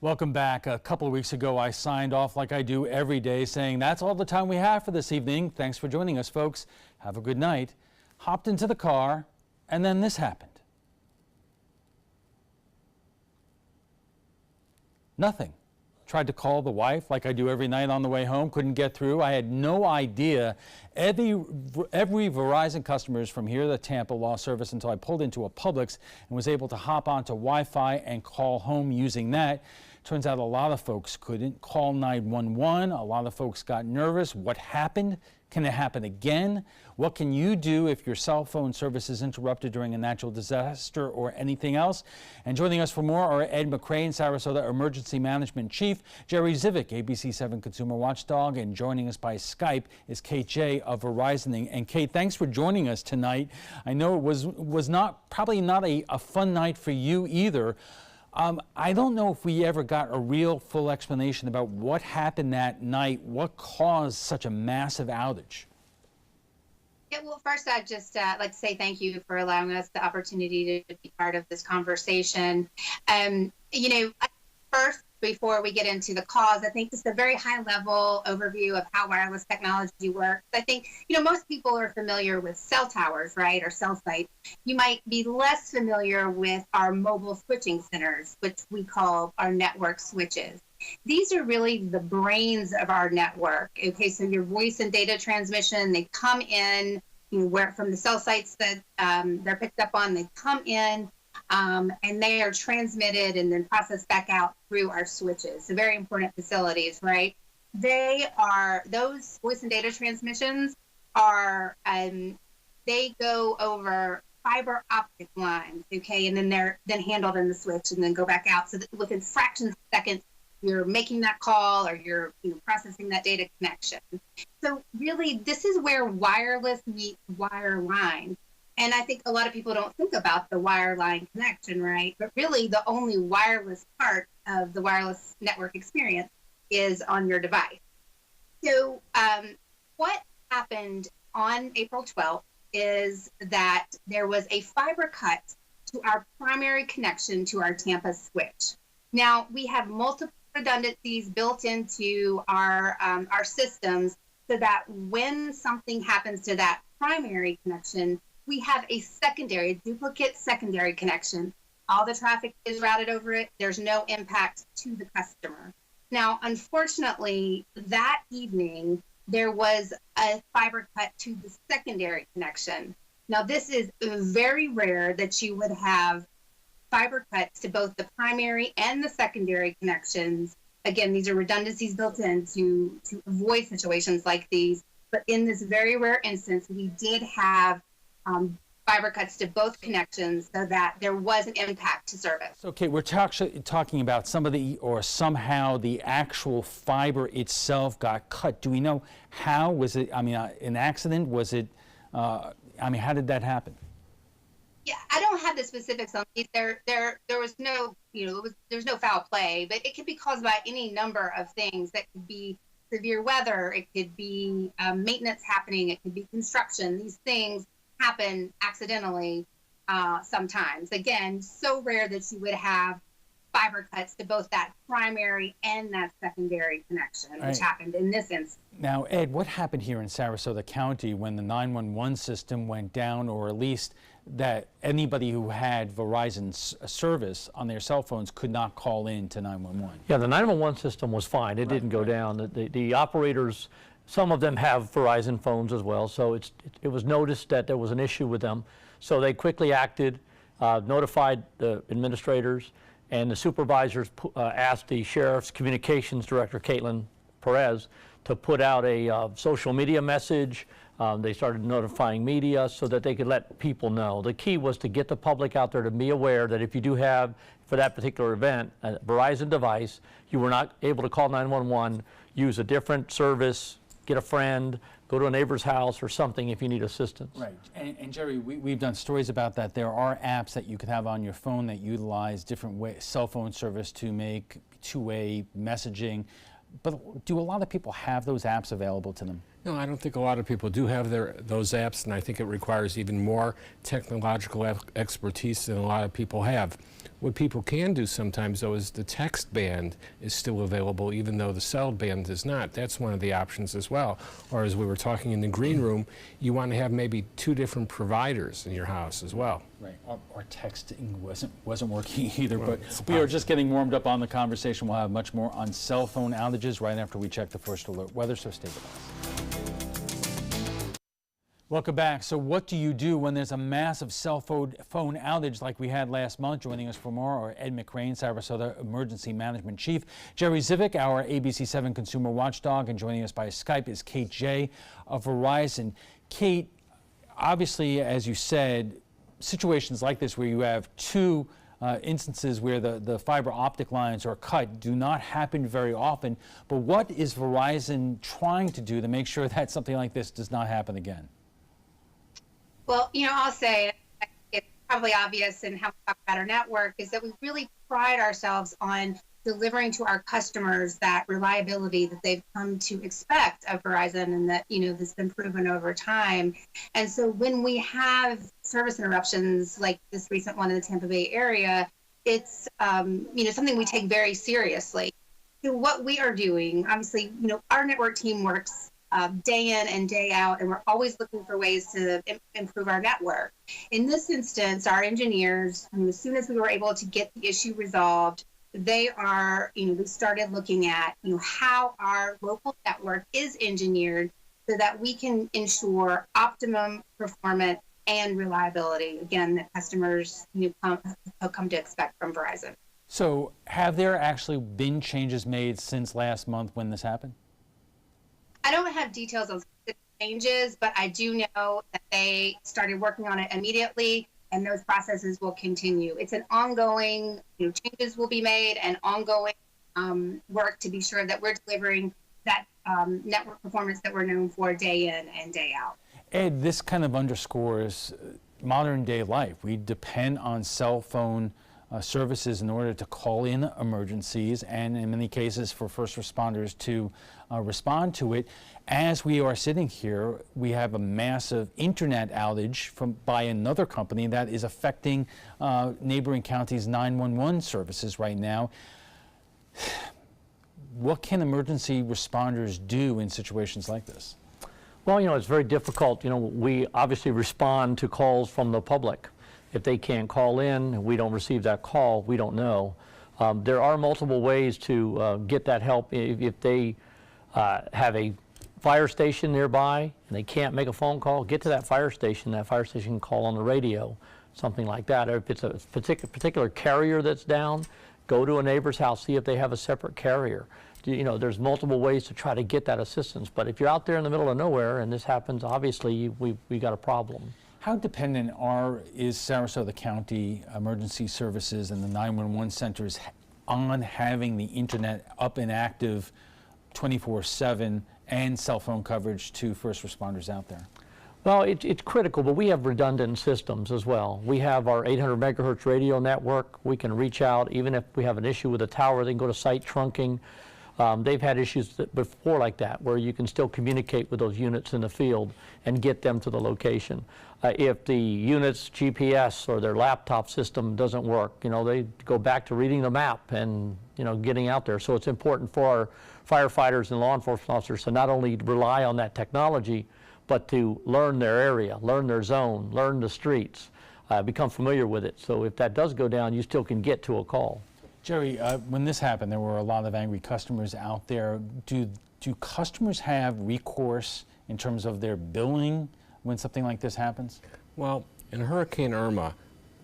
Welcome back. A couple of weeks ago, I signed off like I do every day saying that's all the time we have for this evening. Thanks for joining us, folks. Have a good night. Hopped into the car, and then this happened. Nothing. Tried to call the wife like I do every night on the way home. Couldn't get through. I had no idea. Every Verizon customers from here to Tampa lost service until I pulled into a Publix and was able to hop onto Wi-Fi and call home using that. Turns out a lot of folks couldn't call 911. A lot of folks got nervous. What happened? Can it happen again? What can you do if your cell phone service is interrupted during a natural disaster or anything else? And joining us for more are Ed McCrae, Sarasota Emergency Management Chief, Jerry Zivick, ABC 7 Consumer Watchdog, and joining us by Skype is Kate J of Verizon. And Kate, thanks for joining us tonight. I know it was probably not a fun night for you either. I don't know if we ever got a real full explanation about what happened that night, what caused such a massive outage. Yeah, well, first, I'd just like to say thank you for allowing us the opportunity to be part of this conversation. First, before we get into the cause, I think just a very high-level overview of how wireless technology works. I think, most people are familiar with cell towers, right, or cell sites. You might be less familiar with our mobile switching centers, which we call our network switches. These are really the brains of our network. Okay, so your voice and data transmission, they come in, where from the cell sites that they're picked up on, they come in, and they are transmitted and then processed back out through our switches. So very important facilities, right? Those voice and data transmissions are, they go over fiber optic lines, okay? And then they're then handled in the switch and then go back out. So that within fractions of seconds, you're making that call or you're processing that data connection. So really, this is where wireless meets wireline. And I think a lot of people don't think about the wireline connection, right? But really, the only wireless part of the wireless network experience is on your device. So what happened on April 12th is that there was a fiber cut to our primary connection to our Tampa switch. Now, we have multiple redundancies built into our systems so that when something happens to that primary connection, we have a duplicate secondary connection. All the traffic is routed over it. There's no impact to the customer. Now, unfortunately, that evening, there was a fiber cut to the secondary connection. Now, this is very rare that you would have fiber cuts to both the primary and the secondary connections. Again, these are redundancies built in to avoid situations like these. But in this very rare instance, we did have fiber cuts to both connections so that there was an impact to service. Okay, we're talking about somehow the actual fiber itself got cut. Do we know how? Was it, an accident? Was it, how did that happen? Yeah, I don't have the specifics on these. There was no, there's no foul play, but it could be caused by any number of things. That could be severe weather. It could be maintenance happening. It could be construction. These things happen accidentally sometimes. Again, so rare that you would have fiber cuts to both that primary and that secondary connection, which happened in this instance. Now, Ed, what happened here in Sarasota County when the 911 system went down, or at least that anybody who had Verizon's service on their cell phones could not call in to 911? Yeah, the 911 system was fine. It didn't go down. The operators, some of them have Verizon phones as well, so it was noticed that there was an issue with them. So they quickly acted, notified the administrators, and the supervisors asked the sheriff's communications director, Caitlin Perez, to put out a social media message. They started notifying media so that they could let people know. The key was to get the public out there to be aware that if you do have, for that particular event, a Verizon device, you were not able to call 911, use a different service, get a friend, go to a neighbor's house or something if you need assistance. Right. And Jerry, we've done stories about that. There are apps that you could have on your phone that utilize different cell phone service to make two-way messaging. But do a lot of people have those apps available to them? No, I don't think a lot of people do have those apps, and I think it requires even more technological expertise than a lot of people have. What people can do sometimes, though, is the text band is still available, even though the cell band is not. That's one of the options as well. Or as we were talking in the green room, you want to have maybe 2 different providers in your house as well. Right, our texting wasn't working either, but we are just getting warmed up on the conversation. We'll have much more on cell phone outages right after we check the first alert weather, so stay with us. Welcome back. So what do you do when there's a massive cell phone outage like we had last month? Joining us for more are Ed McCrane, Sarasota Emergency Management Chief, Jerry Zivick, our ABC7 consumer watchdog, and joining us by Skype is Kate J. of Verizon. Kate, obviously, as you said, situations like this where you have 2 instances where the fiber optic lines are cut do not happen very often, but what is Verizon trying to do to make sure that something like this does not happen again? Well, I'll say it's probably obvious in how we talk about our network is that we really pride ourselves on delivering to our customers that reliability that they've come to expect of Verizon, and that, has been proven over time. And so when we have service interruptions like this recent one in the Tampa Bay area, it's, something we take very seriously. So what we are doing, obviously, our network team works day in and day out, and we're always looking for ways to improve our network. In this instance, our engineers, as soon as we were able to get the issue resolved, they are, we started looking at, how our local network is engineered so that we can ensure optimum performance and reliability, again, that customers come to expect from Verizon. So have there actually been changes made since last month when this happened? I don't have details on specific changes, but I do know that they started working on it immediately, and those processes will continue. It's an ongoing, changes will be made and ongoing work to be sure that we're delivering that network performance that we're known for day in and day out. Ed, this kind of underscores modern day life. We depend on cell phone services in order to call in emergencies, and in many cases for first responders to respond to it. As we are sitting here, we have a massive internet outage by another company that is affecting neighboring counties' 911 services right now. What can emergency responders do in situations like this? Well, it's very difficult. We obviously respond to calls from the public. If they can't call in, we don't receive that call, we don't know. There are multiple ways to get that help. If they have a fire station nearby and they can't make a phone call, get to that fire station can call on the radio, something like that. Or if it's a particular carrier that's down, go to a neighbor's house, see if they have a separate carrier. There's multiple ways to try to get that assistance. But if you're out there in the middle of nowhere and this happens, obviously we got a problem. How dependent is Sarasota County Emergency Services and the 911 centers on having the internet up and active 24/7 and cell phone coverage to first responders out there? Well, it's critical, but we have redundant systems as well. We have our 800 megahertz radio network. We can reach out, even if we have an issue with a tower, they can go to site trunking. They've had issues before like that, where you can still communicate with those units in the field and get them to the location. If the unit's GPS or their laptop system doesn't work, they go back to reading the map and, getting out there. So it's important for our firefighters and law enforcement officers to not only rely on that technology, but to learn their area, learn their zone, learn the streets, become familiar with it. So if that does go down, you still can get to a call. Jerry, when this happened, there were a lot of angry customers out there. Do customers have recourse in terms of their billing when something like this happens? Well, in Hurricane Irma,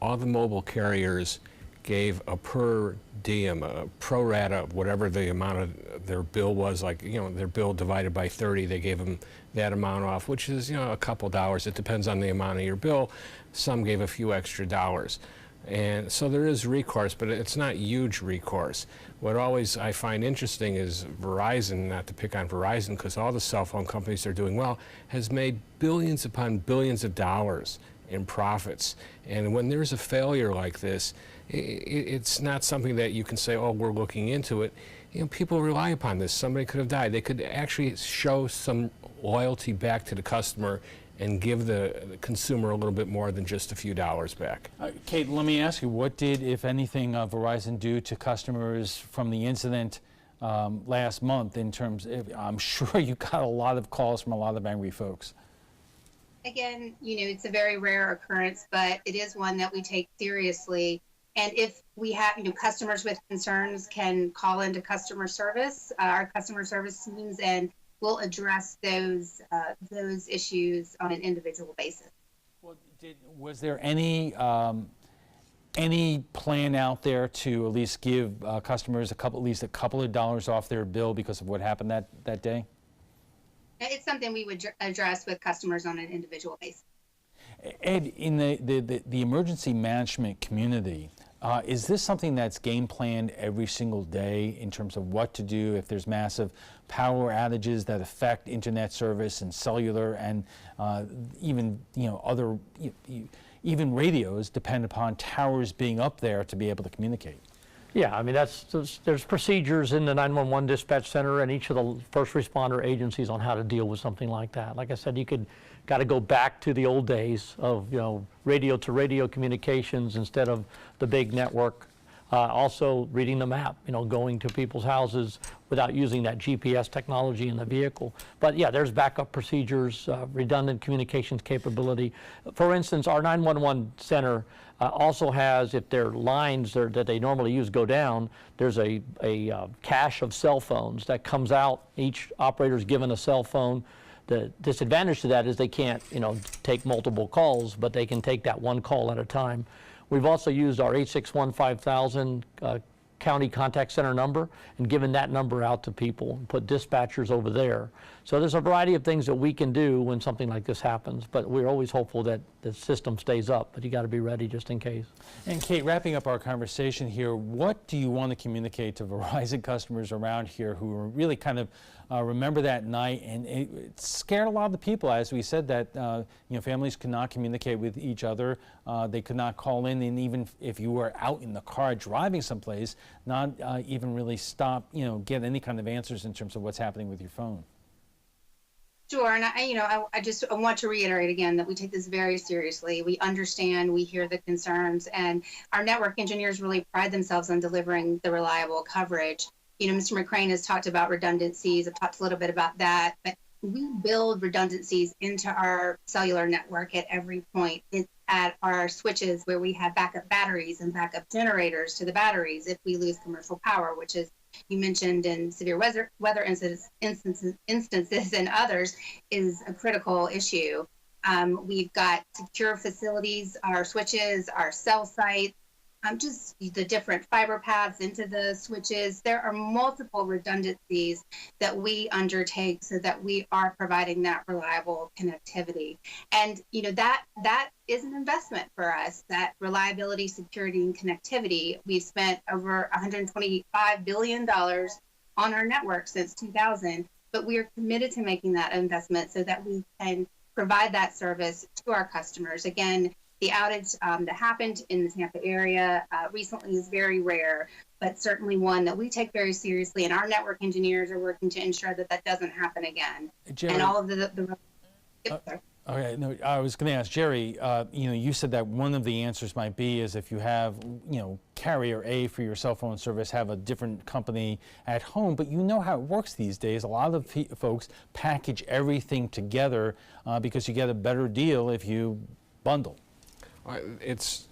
all the mobile carriers gave a per diem, a pro rata, whatever the amount of their bill was, like, their bill divided by 30, they gave them that amount off, which is, a couple dollars. It depends on the amount of your bill. Some gave a few extra dollars. And so there is recourse, but it's not huge recourse. What always I find interesting is Verizon, not to pick on Verizon, because all the cell phone companies are doing well, has made billions upon billions of dollars in profits. And when there's a failure like this, it's not something that you can say, oh, we're looking into it. People rely upon this. Somebody could have died. They could actually show some loyalty back to the customer and give the consumer a little bit more than just a few dollars back. Kate, let me ask you, what did, if anything, Verizon do to customers from the incident last month in terms of, I'm sure you got a lot of calls from a lot of angry folks. Again, it's a very rare occurrence, but it is one that we take seriously. And if we have, customers with concerns can call into customer service, our customer service teams, and we'll address those issues on an individual basis. Well, was there any plan out there to at least give customers at least a couple of dollars off their bill because of what happened that day? It's something we would address with customers on an individual basis. Ed, in the emergency management community, is this something that's game planned every single day in terms of what to do if there's massive power outages that affect internet service and cellular and even other even radios depend upon towers being up there to be able to communicate? Yeah, I mean, there's procedures in the 911 dispatch center and each of the first responder agencies on how to deal with something like that. Like I said, got to go back to the old days of radio to radio communications instead of the big network. Also reading the map, going to people's houses without using that GPS technology in the vehicle. But yeah, there's backup procedures, redundant communications capability. For instance, our 911 center also has, if their lines that they normally use go down, there's a cache of cell phones that comes out. Each operator's given a cell phone. The disadvantage to that is they can't, take multiple calls, but they can take that one call at a time. We've also used our 861-5000 county contact center number and given that number out to people and put dispatchers over there. So there's a variety of things that we can do when something like this happens, but we're always hopeful that the system stays up, but you got to be ready just in case. And Kate, wrapping up our conversation here, what do you want to communicate to Verizon customers around here who are really kind of remember that night, and it scared a lot of the people, as we said, that families could not communicate with each other, they could not call in, and even if you were out in the car driving someplace, not even really stop, get any kind of answers in terms of what's happening with your phone. Sure, and I want to reiterate again that we take this very seriously. We understand, we hear the concerns, and our network engineers really pride themselves on delivering the reliable coverage. Mr. McCrane has talked about redundancies. I've talked a little bit about that, but we build redundancies into our cellular network at every point. It's at our switches where we have backup batteries and backup generators to the batteries if we lose commercial power, which is, you mentioned, in severe weather instances and others, is a critical issue. We've got secure facilities, our switches, our cell sites, just the different fiber paths into the switches. There are multiple redundancies that we undertake so that we are providing that reliable connectivity. And that is an investment for us, that reliability, security, and connectivity. We've spent over $125 billion on our network since 2000, but we are committed to making that investment so that we can provide that service to our customers. Again, the outage that happened in the Tampa area recently is very rare, but certainly one that we take very seriously, and our network engineers are working to ensure that that doesn't happen again. Jerry, and all of the okay, no, I was going to ask Jerry. You said that one of the answers might be is if you have, carrier A for your cell phone service, have a different company at home. But you know how it works these days. A lot of folks package everything together because you get a better deal if you bundle. It's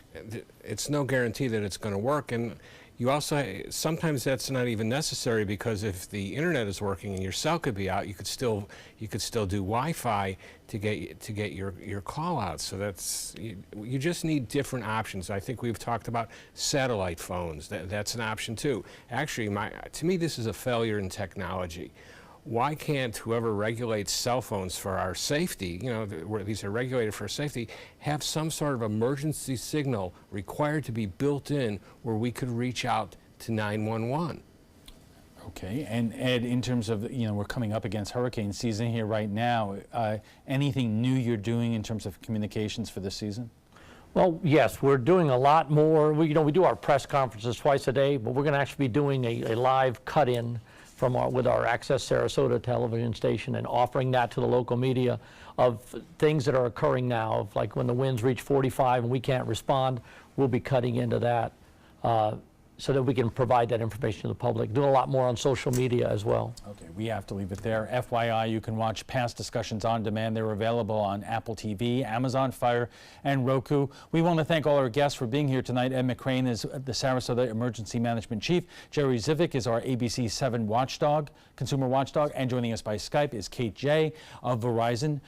no guarantee that it's going to work, and you also sometimes that's not even necessary, because if the internet is working and your cell could be out, you could still do Wi-Fi to get your call out. So that's you just need different options. I think we've talked about satellite phones. That's an option too. Actually, to me, this is a failure in technology. Why can't whoever regulates cell phones for our safety, where these are regulated for safety, have some sort of emergency signal required to be built in where we could reach out to 911? Okay, and Ed, in terms of, we're coming up against hurricane season here right now, anything new you're doing in terms of communications for this season? Well, yes, we're doing a lot more. We do our press conferences twice a day, but we're going to actually be doing a live cut-in with our Access Sarasota television station and offering that to the local media of things that are occurring now, of like when the winds reach 45 and we can't respond, we'll be cutting into that so that we can provide that information to the public. Do a lot more on social media as well. Okay, we have to leave it there. FYI, you can watch past discussions on demand. They're available on Apple TV, Amazon Fire, and Roku. We want to thank all our guests for being here tonight. Ed McCrane is the Sarasota Emergency Management Chief. Jerry Zivic is our ABC 7 watchdog, consumer watchdog. And joining us by Skype is Kate J. of Verizon.